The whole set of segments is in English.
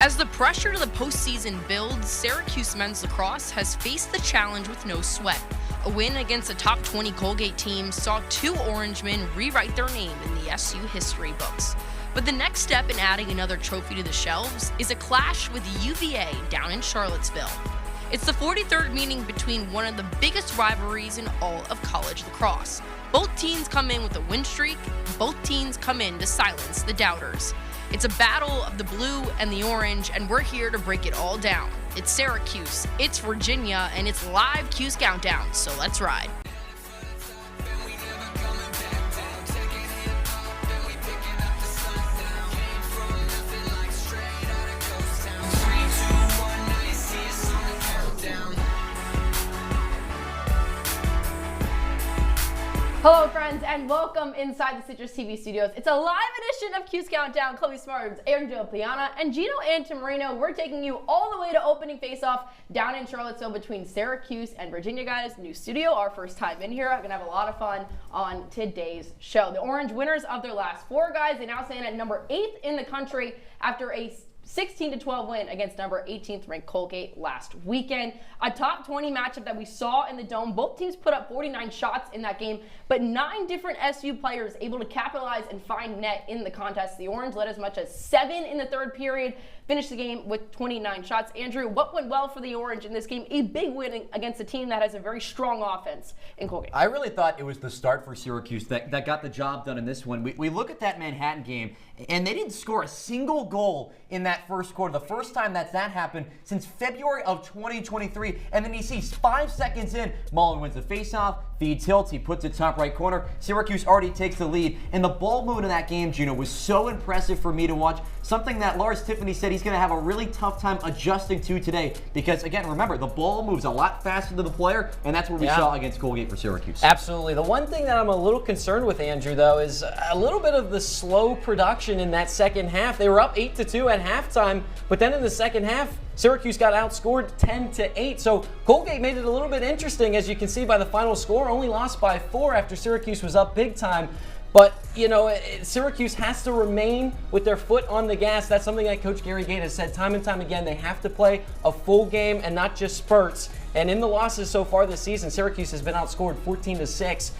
As the pressure to the postseason builds, Syracuse men's lacrosse has faced the challenge with no sweat. A win against a top 20 Colgate team saw two Orangemen rewrite their name in the SU history books. But the next step in adding another trophy to the shelves is a clash with UVA down in Charlottesville. It's the 43rd meeting between one of the biggest rivalries in all of college lacrosse. Both teams come in with a win streak, both teams come in to silence the doubters. It's a battle of the blue and the orange, and we're here to break it all down. It's Syracuse, it's Virginia, and it's live Cuse Countdown, so let's ride. Hello friends and welcome inside the CitrusTV studios. It's a live edition of Cuse Countdown. Smarz, Piana, and Gino Antimarino. We're taking you all the way to opening face-off down in Charlottesville between Syracuse and Virginia, guys. New studio, our first time in here. I'm gonna have a lot of fun on today's show. The Orange winners of their last four, guys. They now stand at number 8 in the country after a 16-12 win against number 18th ranked Colgate last weekend. A top 20 matchup that we saw in the Dome. Both teams put up 49 shots in that game, but 9 different SU players able to capitalize and find net in the contest. The Orange led as much as 7 in the third period, finished the game with 29 shots. Andrew, what went well for the Orange in this game? A big win against a team that has a very strong offense in Colgate. I really thought it was the start for Syracuse that got the job done in this one. We look at that Manhattan game, and they didn't score a single goal in that first quarter. The first time that happened since February of 2023. And then you see 5 seconds in, Mullen wins the faceoff, feeds Hiltz, he puts it top right corner. Syracuse already takes the lead. And the ball movement of that game, Gino, was so impressive for me to watch. Something that Lars Tiffany said he's going to have a really tough time adjusting to today. Because, again, remember, the ball moves a lot faster than the player, and that's what we saw against Colgate for Syracuse. Absolutely. The one thing that I'm a little concerned with, Andrew, though, is a little bit of the slow production in that second half. They were up 8-2 at halftime, but then in the second half, Syracuse got outscored 10-8. So Colgate made it a little bit interesting, as you can see by the final score. Only lost by 4 after Syracuse was up big time. But, you know, Syracuse has to remain with their foot on the gas. That's something that Coach Gary Gait has said time and time again. They have to play a full game and not just spurts. And in the losses so far this season, Syracuse has been outscored 14-6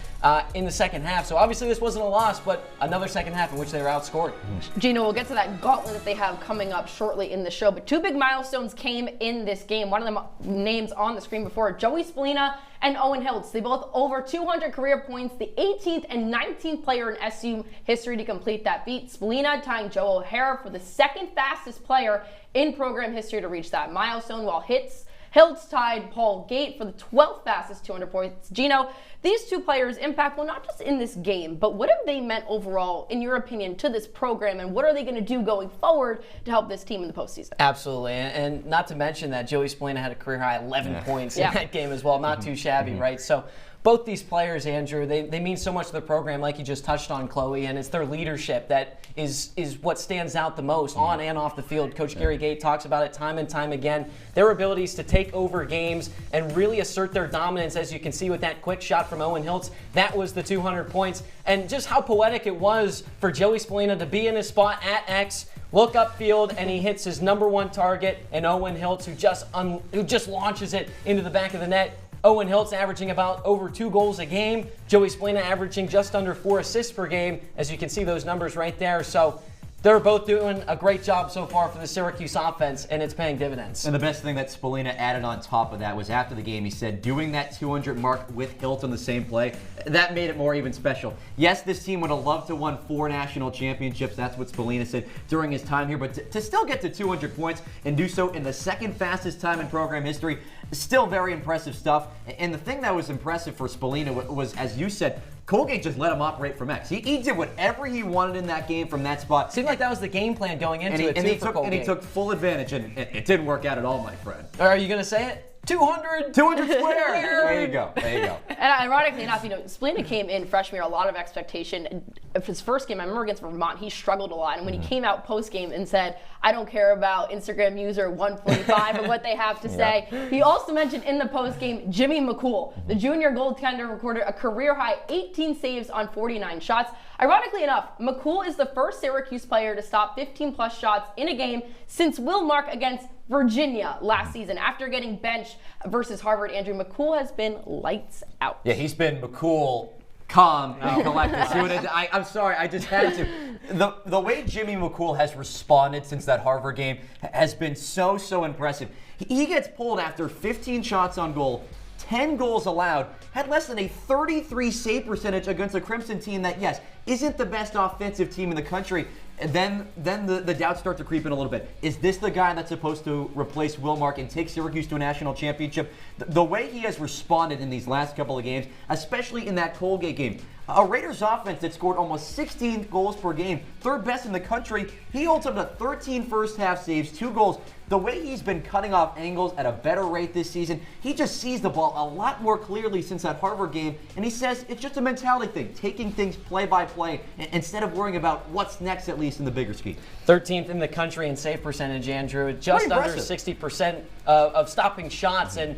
in the second half. So obviously this wasn't a loss, but another second half in which they were outscored. Gino, we'll get to that gauntlet that they have coming up shortly in the show. But 2 big milestones came in this game. One of them names on the screen before, Joey Spallina and Owen Hiltz. They both over 200 career points, the 18th and 19th player in SU history to complete that feat. Spallina tying Joe O'Hara for the 2nd fastest player in program history to reach that milestone, while Hiltz tied Paul Gate for the 12th fastest 200 points. Gino, these 2 players' impact, well, not just in this game, but what have they meant overall, in your opinion, to this program, and what are they going to do going forward to help this team in the postseason? Absolutely, and not to mention that Joey Spallina had a career-high 11 points in that game as well. Not too shabby, right? So both these players, Andrew, they mean so much to the program, like you just touched on, Chloe, and it's their leadership that is what stands out the most on and off the field. Coach Gary Gait talks about it time and time again. Their abilities to take over games and really assert their dominance, as you can see with that quick shot from Owen Hiltz. That was the 200 points. And just how poetic it was for Joey Spallina to be in his spot at X, look upfield, and he hits his #1 target, and Owen Hiltz, who just launches it into the back of the net. Owen Hiltz averaging about over 2 goals a game. Joey Spallina averaging just under 4 assists per game, as you can see those numbers right there. So they're both doing a great job so far for the Syracuse offense, and it's paying dividends. And the best thing that Spallina added on top of that was after the game, he said doing that 200 mark with Hiltz on the same play, that made it more even special. Yes, this team would have loved to won 4 national championships. That's what Spallina said during his time here. But to still get to 200 points and do so in the 2nd fastest time in program history, still very impressive stuff. And the thing that was impressive for Spallina was, as you said, Colgate just let him operate from X. He did whatever he wanted in that game from that spot. Seemed like that was the game plan going into it, and he took full advantage, and it didn't work out at all, my friend. Are you going to say it? 200 square. There you go. And ironically enough, you know, Spallina came in freshman year, a lot of expectation. Of his first game, I remember against Vermont, he struggled a lot. And when he came out post game and said, "I don't care about Instagram user 145 or what they have to say," he also mentioned in the post game Jimmy McCool, the junior goaltender, recorded a career high 18 saves on 49 shots. Ironically enough, McCool is the first Syracuse player to stop 15-plus shots in a game since Will Mark against Virginia last season. After getting benched versus Harvard, Andrew, McCool has been lights out. Yeah, he's been McCool, calm and collected. I'm sorry, I just had to. The way Jimmy McCool has responded since that Harvard game has been so impressive. He gets pulled after 15 shots on goal, 10 goals allowed, had less than a 33 save percentage against a Crimson team that, yes, isn't the best offensive team in the country. And then the doubts start to creep in a little bit. Is this the guy that's supposed to replace Will Mark and take Syracuse to a national championship? The way he has responded in these last couple of games, especially in that Colgate game, a Raiders offense that scored almost 16 goals per game, third best in the country, he holds up to 13 first half saves, 2 goals. The way he's been cutting off angles at a better rate this season, he just sees the ball a lot more clearly since that Harvard game, and he says it's just a mentality thing, taking things play by play instead of worrying about what's next, at least in the bigger scheme. 13th in the country in save percentage, Andrew, just under 60% of stopping shots, and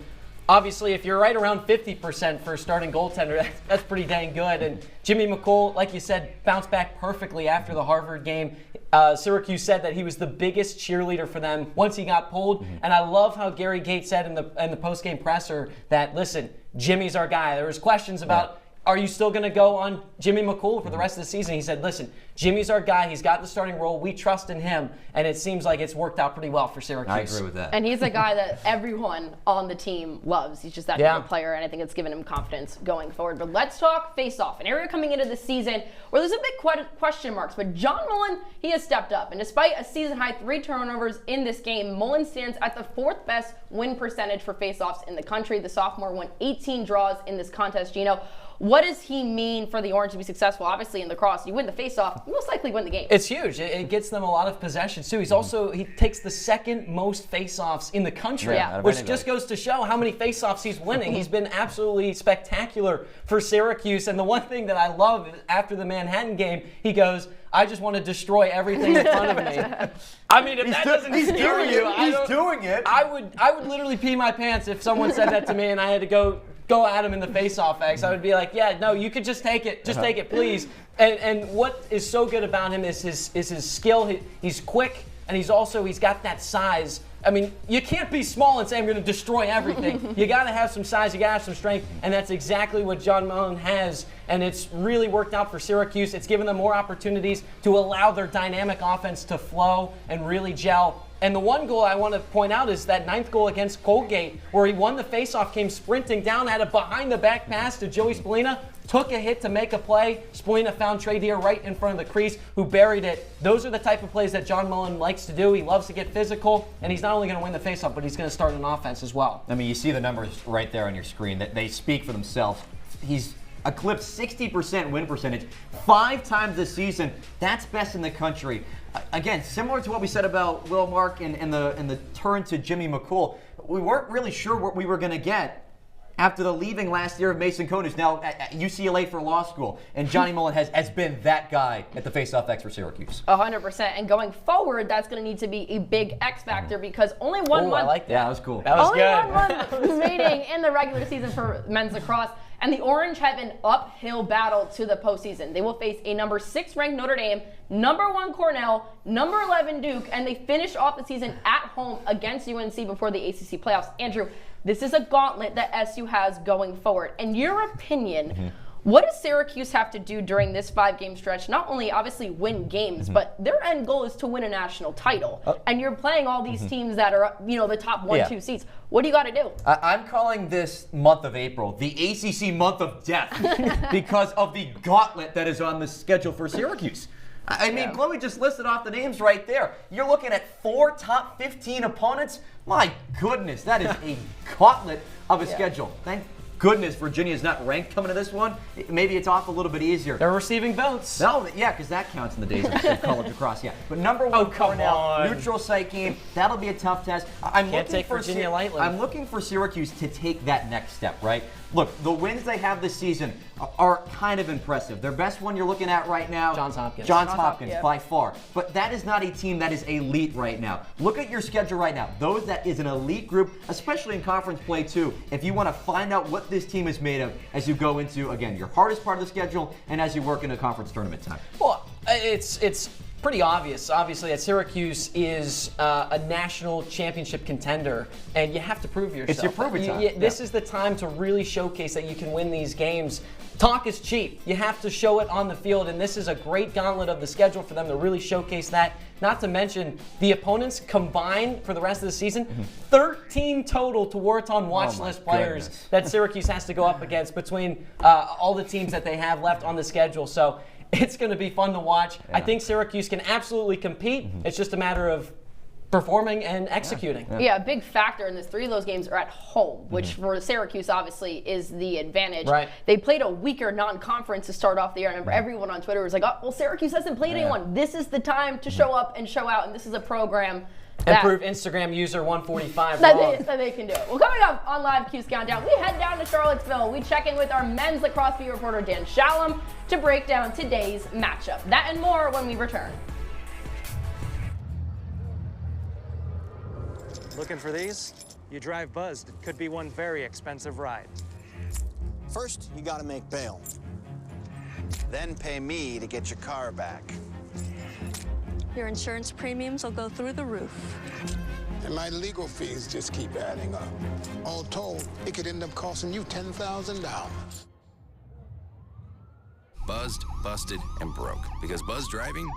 obviously, if you're right around 50% for a starting goaltender, that's pretty dang good. And Jimmy McCool, like you said, bounced back perfectly after the Harvard game. Syracuse said that he was the biggest cheerleader for them once he got pulled. And I love how Gary Gates said in the post-game presser that, listen, Jimmy's our guy. There was questions about, are you still going to go on Jimmy McCool for the rest of the season? He said, listen, Jimmy's our guy. He's got the starting role. We trust in him. And it seems like it's worked out pretty well for Syracuse. I agree with that. And he's a guy that everyone on the team loves. He's just that type of player, and I think it's given him confidence going forward. But let's talk face-off, an area coming into the season where there's a big question marks. But John Mullen, he has stepped up. And despite a season-high 3 turnovers in this game, Mullen stands at the 4th best win percentage for face-offs in the country. The sophomore won 18 draws in this contest. Gino, what does he mean for the Orange to be successful? Obviously, in lacrosse, you win the face-off, you most likely win the game. It's huge. It gets them a lot of possessions, too. He takes the 2nd most face-offs in the country, which just goes to show how many face-offs he's winning. He's been absolutely spectacular for Syracuse. And the one thing that I love after the Manhattan game, he goes, I just want to destroy everything in front of me. I mean, if that doesn't scare you, he's doing it. I would literally pee my pants if someone said that to me and I had to go at him in the face-off X. I would be like, yeah, no, you could just take it. Just take it, please. And what is so good about him is his skill. He's quick, and he's got that size. I mean, you can't be small and say, I'm going to destroy everything. You got to have some size. You got to have some strength. And that's exactly what John Mullen has. And it's really worked out for Syracuse. It's given them more opportunities to allow their dynamic offense to flow and really gel. And the one goal I want to point out is that 9th goal against Colgate, where he won the faceoff, came sprinting down, had a behind-the-back pass to Joey Spallina, took a hit to make a play. Spallina found Trey Deer right in front of the crease, who buried it. Those are the type of plays that John Mullen likes to do. He loves to get physical, and he's not only going to win the faceoff, but he's going to start an offense as well. I mean, you see the numbers right there on your screen. That they speak for themselves. He's eclipsed 60% win percentage 5 times this season. That's best in the country. Again, similar to what we said about Will Mark and the turn to Jimmy McCool, we weren't really sure what we were going to get after the leaving last year of Mason Cohn, who's now at UCLA for law school. And Johnny Mullen has been that guy at the face-off X for Syracuse. 100%. And going forward, that's going to need to be a big X factor because only one month. I like that. Yeah, that was cool. That was only good. 1 month remaining in the regular season for men's lacrosse. And the Orange have an uphill battle to the postseason. They will face a number 6 ranked Notre Dame, number 1 Cornell, number 11 Duke, and they finish off the season at home against UNC before the ACC playoffs. Andrew, this is a gauntlet that SU has going forward. In your opinion, what does Syracuse have to do during this 5-game stretch? Not only obviously win games, but their end goal is to win a national title. And you're playing all these teams that are, the top 1-2 seeds. What do you got to do? I'm calling this month of April the ACC month of death because of the gauntlet that is on the schedule for Syracuse. I mean, Chloe just listed off the names right there. You're looking at 4 top 15 opponents. My goodness, that is a gauntlet of a schedule. Thank goodness Virginia's not ranked coming to this one. Maybe it's off a little bit easier. They're receiving votes. No, yeah, because that counts in the days of college lacrosse. Yeah, but number 1 Cornell, neutral site game. That'll be a tough test. Can't take Virginia lightly. I'm looking for Syracuse to take that next step, right? Look, the wins they have this season are kind of impressive. Their best one you're looking at right now, Johns Hopkins. Johns Hopkins, by far. But that is not a team that is elite right now. Look at your schedule right now. That is an elite group, especially in conference play too. If you want to find out what this team is made of as you go into, again, your hardest part of the schedule and as you work in a conference tournament time? Well, it's pretty obvious, obviously, that Syracuse is a national championship contender, and you have to prove yourself. It's your proving time. This is the time to really showcase that you can win these games. Talk is cheap. You have to show it on the field, and this is a great gauntlet of the schedule for them to really showcase that. Not to mention, the opponents combined for the rest of the season, 13 total to Wharton watch list players that Syracuse has to go up against between all the teams that they have left on the schedule. So it's going to be fun to watch. I think Syracuse can absolutely compete. It's just a matter of performing and executing. Yeah, a big factor in this. 3 of those games are at home, which for Syracuse obviously is the advantage. Right. They played a weaker non-conference to start off the year. I remember everyone on Twitter was like, oh, well, Syracuse hasn't played anyone. This is the time to show up and show out, and this is a program and prove Instagram user 145 that they can do it. Well, coming up on Live Cuse Countdown, we head down to Charlottesville. We check in with our men's lacrosse beat reporter, Dan Shalam, to break down today's matchup. That and more when we return. Looking for these? You drive Buzzed. It could be one very expensive ride. First, you gotta make bail. Then pay me to get your car back. Your insurance premiums will go through the roof. And my legal fees just keep adding up. All told, it could end up costing you $10,000. Buzzed, busted, and broke. Because buzz driving...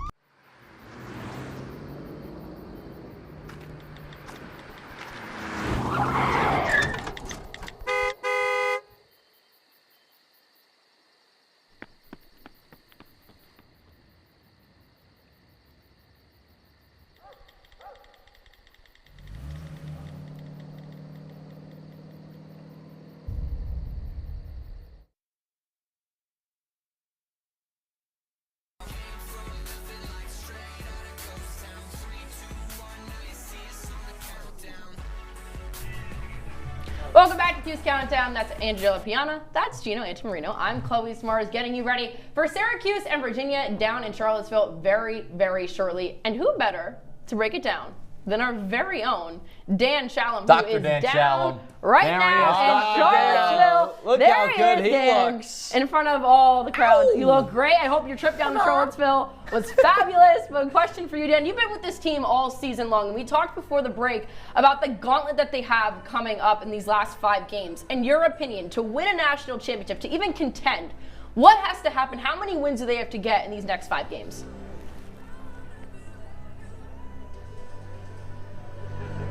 Welcome back to Cuse Countdown. That's Angela Piana. That's Gino Antimarino. I'm Chloe Smarz, getting you ready for Syracuse and Virginia down in Charlottesville very, very shortly. And who better to break it down than our very own Dan Shalam, Dr. who is Dan down Shalam. right There now in Charlottesville. Look there how good he Dan, looks. in front of all the crowd. You look great. I hope your trip down to Charlottesville was fabulous. But a question for you, Dan. You've been with this team all season long, and we talked before the break about the gauntlet that they have coming up in these last 5 games. In your opinion, to win a national championship, to even contend, what has to happen? How many wins do they have to get in these next 5 games?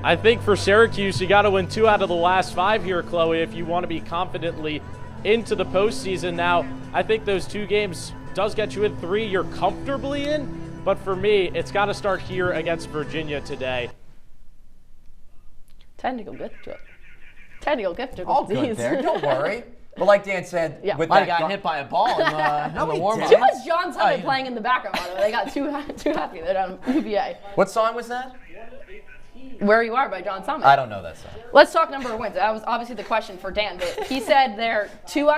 I think for Syracuse, you got to win 2 out of the last 5 here, Chloe, if you want to be confidently into the postseason. Now, I think those 2 games does get you in 3 you're comfortably in, but for me, it's got to start here against Virginia today. Technical gift. Technical gift. All good there. Don't worry. But like Dan said, with I that got hit by a ball in the warm-up. Too much John Summit playing in the background. By the way. They got too happy. They're down UVA. What song was that? Where You Are by John Summit. I don't know that song. Let's talk number of wins. That was obviously the question for Dan, but he said they're 2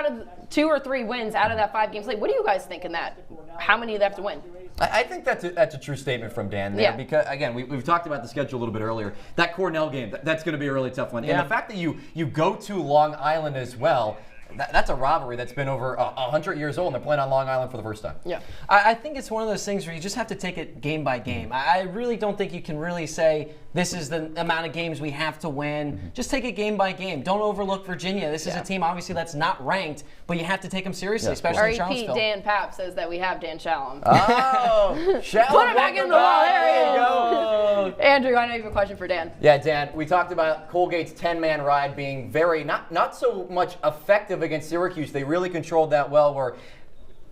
or 3 wins out of that 5 games. Like, what do you guys think in that? How many do they have to win? I think that's a true statement from Dan there because, again, we've talked about the schedule a little bit earlier. That Cornell game, that's going to be a really tough one. And the fact that you go to Long Island as well, that's a rivalry that's been over 100 years old, and they're playing on Long Island for the first time. Yeah, I think it's one of those things where you just have to take it game by game. I really don't think you can really say this is the amount of games we have to win. Just take it game by game. Don't overlook Virginia. This is a team, obviously, that's not ranked, but you have to take them seriously, especially in Charlottesville. Dan Papp says that we have Dan Shalam. Oh, Shalam. Put it back in the wall. There you go. Andrew, I know you have a question for Dan. Yeah, Dan, we talked about Colgate's 10-man ride being very, not so much effective against Syracuse. They really controlled that well, where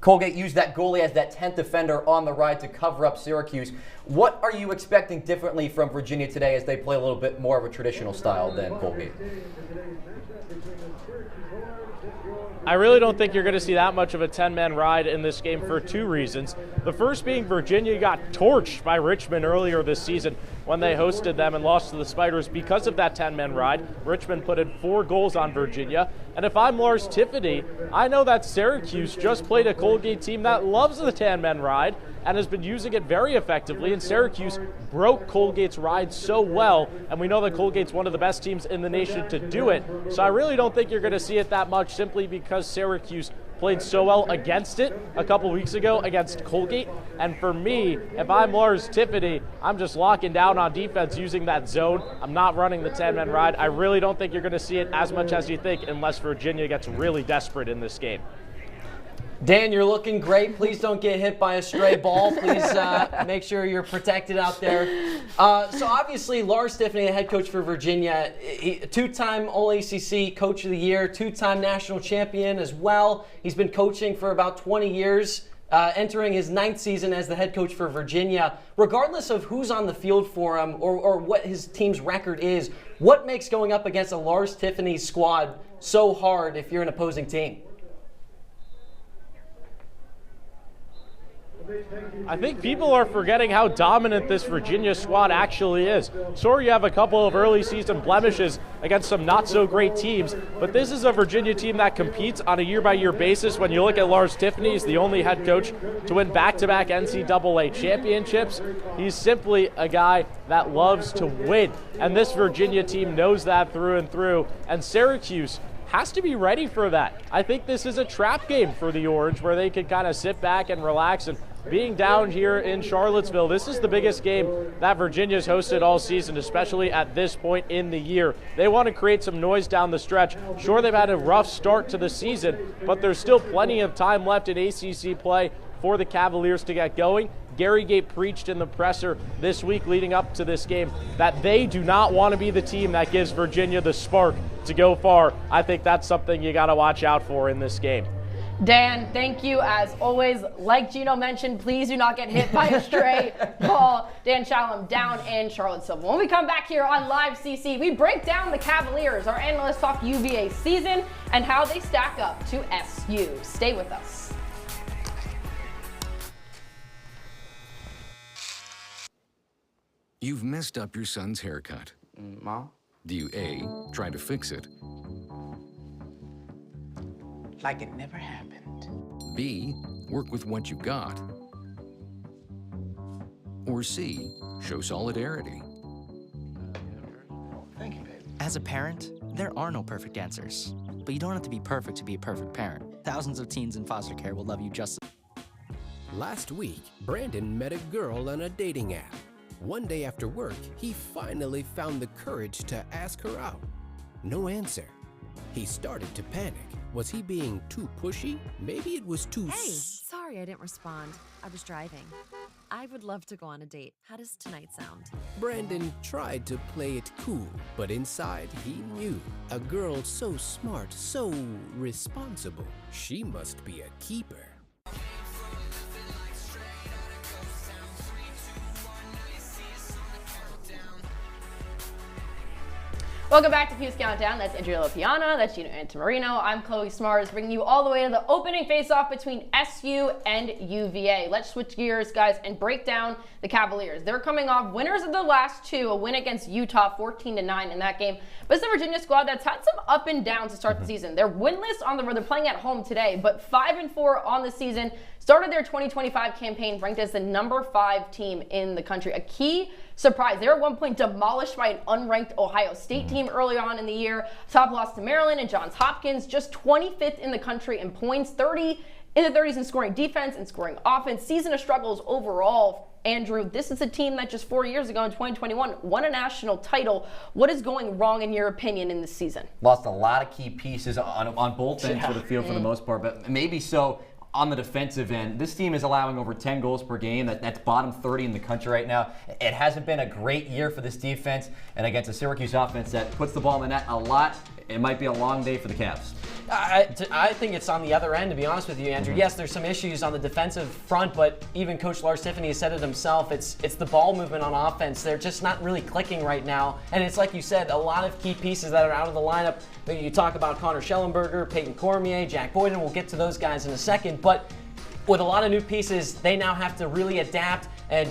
Colgate used that goalie as that 10th defender on the ride to cover up Syracuse. What are you expecting differently from Virginia today as they play a little bit more of a traditional style than Colgate? I really don't think you're going to see that much of a 10-man ride in this game for 2 reasons. The first being Virginia got torched by Richmond earlier this season when they hosted them and lost to the Spiders because of that 10-man ride. Richmond put in 4 goals on Virginia. And if I'm Lars Tiffany, I know that Syracuse just played a Colgate team that loves the 10-man ride, and has been using it very effectively, and Syracuse broke Colgate's ride so well, and we know that Colgate's one of the best teams in the nation to do it. So I really don't think you're going to see it that much, simply because Syracuse played so well against it a couple weeks ago against Colgate. And for me, if I'm Lars Tiffany, I'm just locking down on defense using that zone. I'm not running the 10-man ride. I really don't think you're going to see it as much as you think unless Virginia gets really desperate in this game. Dan, you're looking great. Please don't get hit by a stray ball. Please make sure you're protected out there. So obviously, Lars Tiffany, the head coach for Virginia, two-time All-ACC Coach of the Year, two-time national champion as well. He's been coaching for about 20 years, entering his 9th season as the head coach for Virginia. Regardless of who's on the field for him or what his team's record is, what makes going up against a Lars Tiffany squad so hard if you're an opposing team? I think people are forgetting how dominant this Virginia squad actually is. Sure, you have a couple of early season blemishes against some not so great teams, but this is a Virginia team that competes on a year-by-year basis. When you look at Lars Tiffany, he's the only head coach to win back-to-back NCAA championships. He's simply a guy that loves to win, and this Virginia team knows that through and through, and Syracuse has to be ready for that. I think this is a trap game for the Orange where they can kind of sit back and relax. And being down here in Charlottesville, this is the biggest game that Virginia's hosted all season, especially at this point in the year. They want to create some noise down the stretch. Sure, they've had a rough start to the season, but there's still plenty of time left in ACC play for the Cavaliers to get going. Gary Gate preached in the presser this week leading up to this game that they do not want to be the team that gives Virginia the spark to go far. I think that's something you got to watch out for in this game. Dan, thank you as always. Like Gino mentioned, please do not get hit by a stray ball. Dan Shalam down in Charlottesville. When we come back here on Live CC, we break down the Cavaliers. Our analysts talk UVA season and how they stack up to SU. Stay with us. You've messed up your son's haircut. Mom? Do you A, try to fix it? Like it never happened. B, work with what you got? Or C, show solidarity? Thank you, baby. As a parent, there are no perfect answers. But you don't have to be perfect to be a perfect parent. Thousands of teens in foster care will love you just as. Last week, Brandon met a girl on a dating app. One day after work, he finally found the courage to ask her out. No answer. He started to panic. Was he being too pushy? Maybe it was too... Hey, sorry I didn't respond. I was driving. I would love to go on a date. How does tonight sound? Brandon tried to play it cool, but inside he knew. A girl so smart, so responsible. She must be a keeper. Welcome back to Cuse Countdown. That's Piana, that's Gino Antimarino. I'm Chloe Smarz, bringing you all the way to the opening face-off between SU and UVA. Let's switch gears, guys, and break down the Cavaliers. They're coming off winners of the last two, a win against Utah, 14-9 in that game. But it's the Virginia squad that's had some up and down to start the season. They're winless on the road. They're playing at home today, but 5-4 on the season. Started their 2025 campaign ranked as the #5 team in the country. A key surprise. They were at one point demolished by an unranked Ohio State team early on in the year. Top loss to Maryland and Johns Hopkins. Just 25th in the country in points, 30 in the 30s in scoring defense and scoring offense. Season of struggles overall. Andrew, this is a team that just 4 years ago in 2021 won a national title. What is going wrong in your opinion in this season? Lost a lot of key pieces on both ends of the field for the most part, but maybe so on the defensive end. This team is allowing over 10 goals per game. That's bottom 30 in the country right now. It hasn't been a great year for this defense, and against a Syracuse offense that puts the ball in the net a lot, it might be a long day for the Cavs. I think it's on the other end, to be honest with you, Andrew. Yes, there's some issues on the defensive front, but even Coach Lars Tiffany has said it himself. It's the ball movement on offense. They're just not really clicking right now. And it's like you said, a lot of key pieces that are out of the lineup. You talk about Connor Schellenberger, Peyton Cormier, Jack Boyden. We'll get to those guys in a second. But with a lot of new pieces, they now have to really adapt. And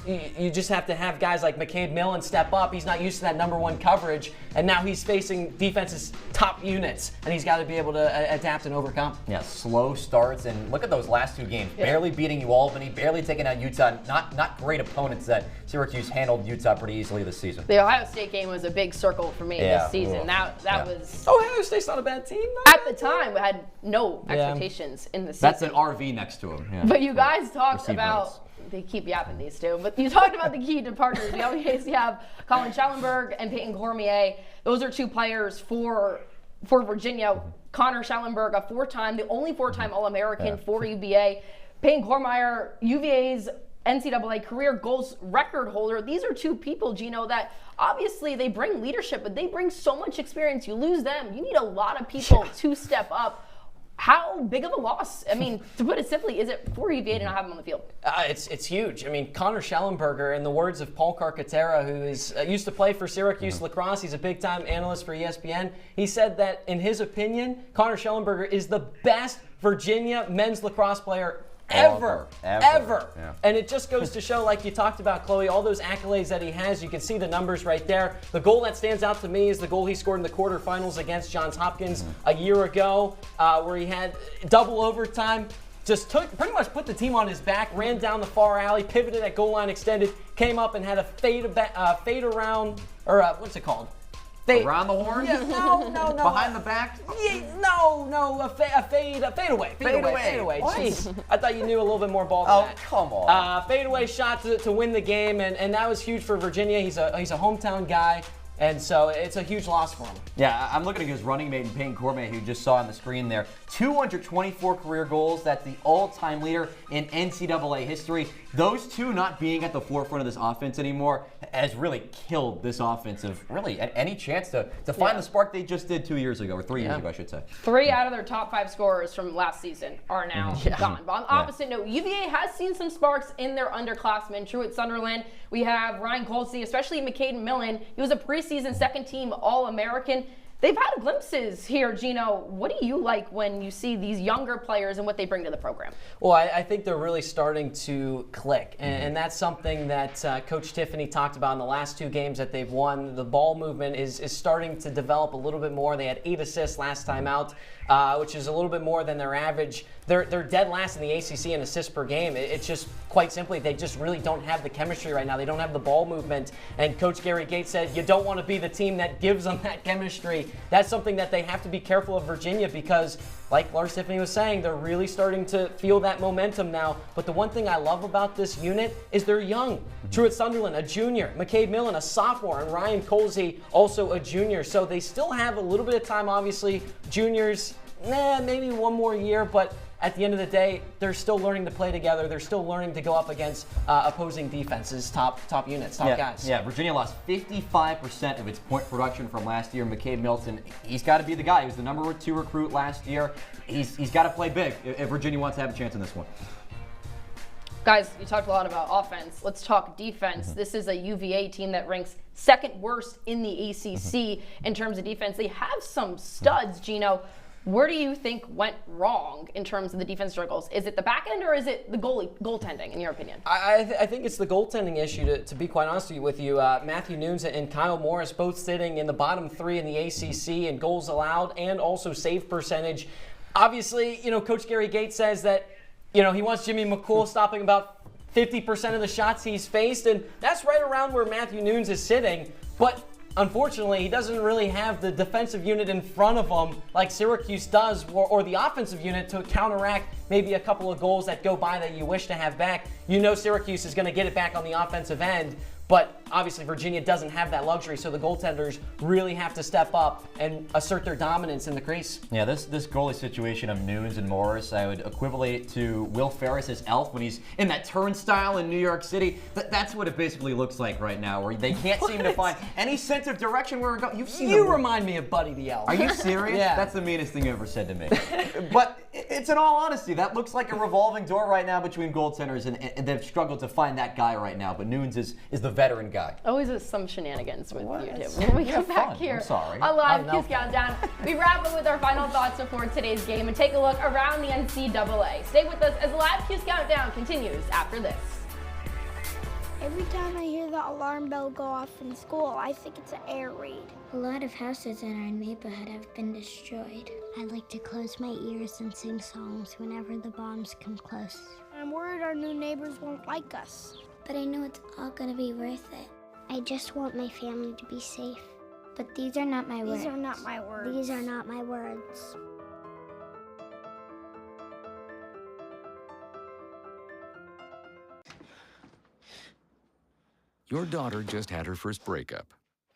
you just have to have guys like McCade Millen step up. He's not used to that number one coverage, and now he's facing defense's top units, and he's got to be able to adapt and overcome. Yeah, slow starts, and look at those last 2 games. Barely beating you Albany, barely taking out Utah. Not great opponents that Syracuse handled Utah pretty easily this season. The Ohio State game was a big circle for me this season. That was... Ohio State's not a bad team, though. At the time, we had no expectations in the season. That's an RV next to him. Yeah. But you guys talked about... They keep yapping, these two. But you talked about the key departures. We always have Colin Schellenberg and Peyton Cormier. Those are 2 players for Virginia. Connor Schellenberg, the only 4-time All-American for UVA. Peyton Cormier, UVA's NCAA career goals record holder. These are 2 people, Gino, that obviously they bring leadership, but they bring so much experience. You lose them, you need a lot of people to step up. How big of a loss? I mean, to put it simply, is it for UVA to not have him on the field? It's huge. I mean, Connor Schellenberger, in the words of Paul Carcaterra, who used to play for Syracuse Lacrosse, he's a big-time analyst for ESPN, he said that, in his opinion, Connor Schellenberger is the best Virginia men's lacrosse player ever. Yeah. And it just goes to show, like you talked about, Chloe, all those accolades that he has. You can see the numbers right there. The goal that stands out to me is the goal he scored in the quarterfinals against Johns Hopkins a year ago, where he had double overtime. Just pretty much put the team on his back, ran down the far alley, pivoted at goal line extended, came up and had a fade around, or what's it called? Around the horn? Yeah, no. Behind the back? Yeah, no, a fade away. Jeez, I thought you knew a little bit more ball than that. Come on. Fadeaway shot to win the game, and that was huge for Virginia. He's a hometown guy. And so it's a huge loss for him. Yeah, I'm looking at his running mate in Peyton Cormier, who you just saw on the screen there. 224 career goals. That's the all-time leader in NCAA history. Those 2 not being at the forefront of this offense anymore has really killed this offense of really any chance to find the spark they just did 2 years ago, or 3 years ago, I should say. 3 out of their top 5 scorers from last season are now gone. But on the opposite note, UVA has seen some sparks in their underclassmen. True at Sunderland, we have Ryan Colsey, especially McCade Millen. He was a preseason second-team All-American. They've had glimpses here, Gino. What do you like when you see these younger players and what they bring to the program? Well, I think they're really starting to click, and that's something that Coach Tiffany talked about in the last 2 games that they've won. The ball movement is starting to develop a little bit more. They had 8 assists last time out, which is a little bit more than their average. They're dead last in the ACC in assists per game. It's just quite simply they just really don't have the chemistry right now. They don't have the ball movement. And Coach Gary Gates said you don't want to be the team that gives them that chemistry. That's something that they have to be careful of Virginia because, like Lars Tiffany was saying, they're really starting to feel that momentum now. But the one thing I love about this unit is they're young. True at Sunderland, a junior. McCade Millen, a sophomore. And Ryan Colsey, also a junior. So they still have a little bit of time, obviously. Juniors, maybe 1 more year, but at the end of the day, they're still learning to play together. They're still learning to go up against opposing defenses, top units, top guys. Yeah, Virginia lost 55% of its point production from last year. McCade Milton, he's got to be the guy. He was the number 2 recruit last year. He's got to play big if Virginia wants to have a chance in this one. Guys, you talked a lot about offense. Let's talk defense. This is a UVA team that ranks 2nd worst in the ACC in terms of defense. They have some studs, Gino. Where do you think went wrong in terms of the defense struggles? Is it the back end or is it the goaltending, in your opinion? I think it's the goaltending issue, to be quite honest with you. Matthew Nunes and Kyle Morris both sitting in the bottom 3 in the ACC in goals allowed and also save percentage. Obviously, Coach Gary Gates says that, he wants Jimmy McCool stopping about 50% of the shots he's faced, and that's right around where Matthew Nunes is sitting. But unfortunately, he doesn't really have the defensive unit in front of him like Syracuse does, or the offensive unit to counteract maybe a couple of goals that go by that you wish to have back. Syracuse is going to get it back on the offensive end, but obviously Virginia doesn't have that luxury, so the goaltenders really have to step up and assert their dominance in the crease. Yeah, this goalie situation of Nunes and Morris, I would equivalent to Will Ferrell's Elf when he's in that turnstile in New York City. That's what it basically looks like right now, where they can't seem to find any sense of direction where we're going. You remind me of Buddy the Elf. Are you serious? Yeah. That's the meanest thing you ever said to me. But it's in all honesty, that looks like a revolving door right now between goaltenders, and they've struggled to find that guy right now. But Nunes is the veteran guy. Always some shenanigans with you two. When we come back here on Live Cuse Countdown, we wrap up with our final thoughts before today's game and take a look around the NCAA. Stay with us as Live Cuse Countdown continues after this. Every time I hear the alarm bell go off in school, I think it's an air raid. A lot of houses in our neighborhood have been destroyed. I like to close my ears and sing songs whenever the bombs come close. I'm worried our new neighbors won't like us. But I know it's all gonna be worth it. I just want my family to be safe. But these are not my words. These are not my words. These are not my words. Your daughter just had her first breakup.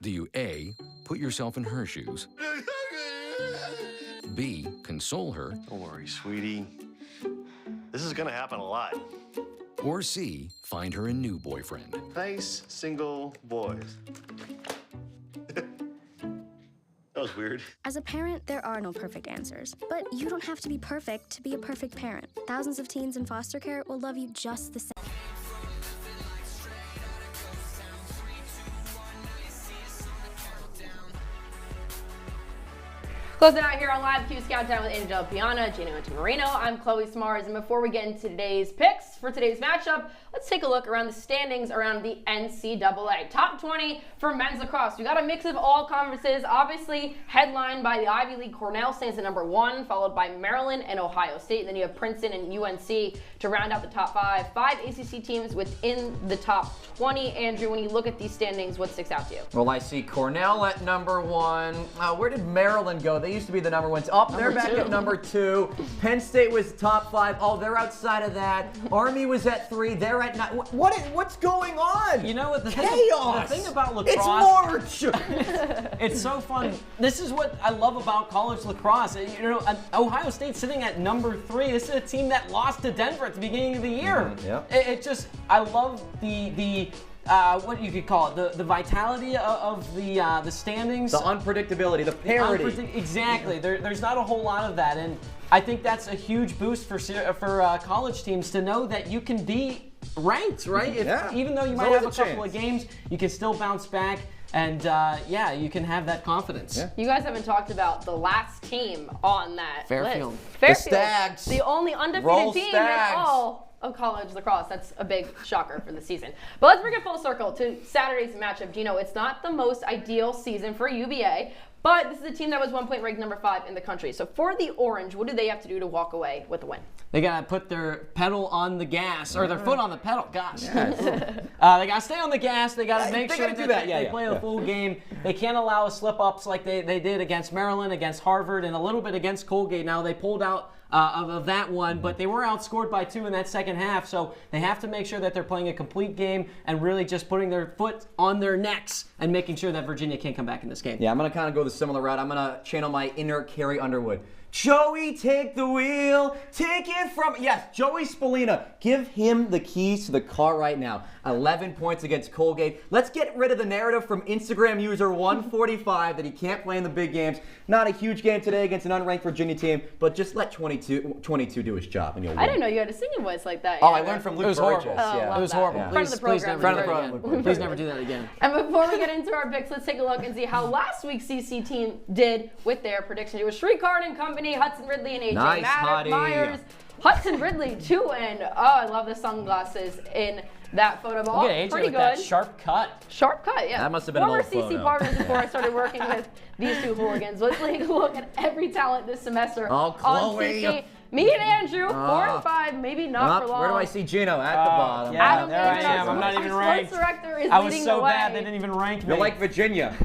Do you A, put yourself in her shoes? B, console her? Don't worry, sweetie. This is gonna happen a lot. Or C, find her a new boyfriend? Nice single boys. That was weird. As a parent, there are no perfect answers. But you don't have to be perfect to be a perfect parent. Thousands of teens in foster care will love you just the same. Closing out here on Live Cuse Countdown with Della, Piana, Gino, and Antimarino. I'm Chloe Smarz, and before we get into today's picks for today's matchup, let's take a look around the standings around the NCAA. Top 20 for men's lacrosse. We got a mix of all conferences, obviously headlined by the Ivy League. Cornell stands at number 1, followed by Maryland and Ohio State. And then you have Princeton and UNC to round out the top 5. 5 ACC teams within the top 20. Andrew, when you look at these standings, what sticks out to you? Well, I see Cornell at number 1. Where did Maryland go? They used to be the number 1. They're back at number 2. Penn State was top 5. Oh, they're outside of that. Army was at 3. They're at 9. What's going on? You know what? The Chaos. The thing about lacrosse. It's March. It's so fun. This is what I love about college lacrosse. You know, Ohio State sitting at number 3. This is a team that lost to Denver at the beginning of the year. Yep. It just, I love the what you could call it, the vitality of the standings. The unpredictability, the parity. Exactly. There's not a whole lot of that, and I think that's a huge boost for college teams to know that you can be ranked, right? Even though you might have a couple of games, you can still bounce back. And yeah, you can have that confidence. You guys haven't talked about the last team on that Fairfield. list. Fairfield. The Stags. The only undefeated team in all of college lacrosse. That's a big shocker for the season. But let's bring it full circle to Saturday's matchup. Gino, it's not the most ideal season for UVA, but this is a team that was 1 point ranked number 5 in the country. So for the Orange, what do they have to do to walk away with a win? They got to put their pedal on the gas, or their foot on the pedal. Gosh. They got to stay on the gas. They got to make sure that they play the full game. They can't allow a slip-ups like they did against Maryland, against Harvard, and a little bit against Colgate. Now, they pulled out of that one, but they were outscored by 2 in that second half, so they have to make sure that they're playing a complete game and really just putting their foot on their necks and making sure that Virginia can't come back in this game. Yeah, I'm going to kind of go the similar route. I'm going to channel my inner Carrie Underwood. Joey, take the wheel. Take it from... Yes, Joey Spallina. Give him the keys to the car right now. 11 points against Colgate. Let's get rid of the narrative from Instagram user 145 that he can't play in the big games. Not a huge game today against an unranked Virginia team, but just let 22 do his job and you'll win. I didn't know you had a singing voice like that. Oh, I learned from Luke Burgess. Horrible. Yeah. It was horrible. Yeah. Friend of the program. Please never do that again. And before we get into our picks, let's take a look and see how last week's CC team did with their predictions. It was Shrikard and Company, Hudson Ridley, and AJ Myers. Hudson Ridley, 2-0. Oh, I love the sunglasses in that photo ball. Look at AJ pretty with good. That sharp cut. Sharp cut, yeah. That must have been former an old CC photo. partners before I started working with these two hooligans. Let's take a look at every talent this semester on Chloe. CC. Me and Andrew, 4 and 5, maybe not for long. Where do I see Gino? At the bottom. Yeah, there I am. I'm not even ranked. Sports director is I was leading so the way. bad they didn't even rank me. You're like Virginia.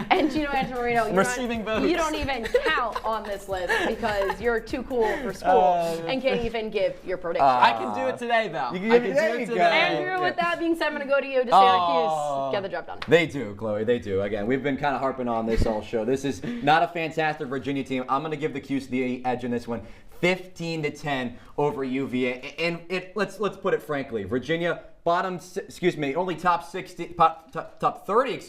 And Gino Antimarino, you don't even count on this list because you're too cool for school and can't even give your predictions. I can do it today, though. I can do it today. Andrew, with that being said, I'm going to go to you to Syracuse. Get the job done. They do, Chloe. They do. Again, we've been kind of harping on this all show. This is not a fantastic Virginia team. I'm going to give the Cuse the edge in this one. 15-10 over UVA, and let's put it frankly, Virginia only top 30,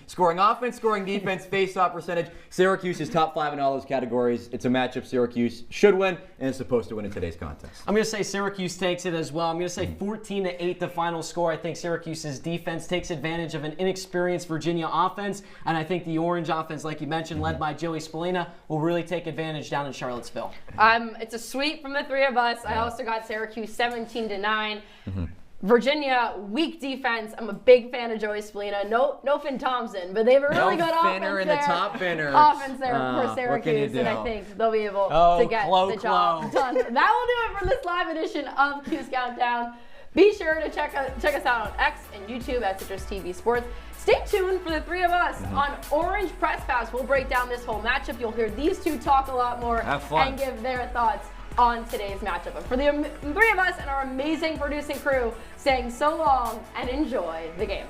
scoring offense, scoring defense, face-off percentage. Syracuse is top 5 in all those categories. It's a matchup Syracuse should win and is supposed to win in today's contest. I'm going to say Syracuse takes it as well. I'm going to say 14-8 the final score. I think Syracuse's defense takes advantage of an inexperienced Virginia offense, and I think the Orange offense, like you mentioned, led by Joey Spallina, will really take advantage down in Charlottesville. It's a sweep from the three of us. I also got Syracuse 17-9. Virginia, weak defense. I'm a big fan of Joey Spallina. No Finn Thompson, but they have a really good finner offense in there. the top finner. Offense there for Syracuse, and I think they'll be able to get the job done. That will do it for this live edition of Cuse Countdown. Be sure to check us out on X and YouTube at CitrusTV Sports. Stay tuned for the three of us on Orange Press Pass. We'll break down this whole matchup. You'll hear these two talk a lot more and give their thoughts on today's matchup. But for the three of us and our amazing producing crew, saying so long and enjoy the game.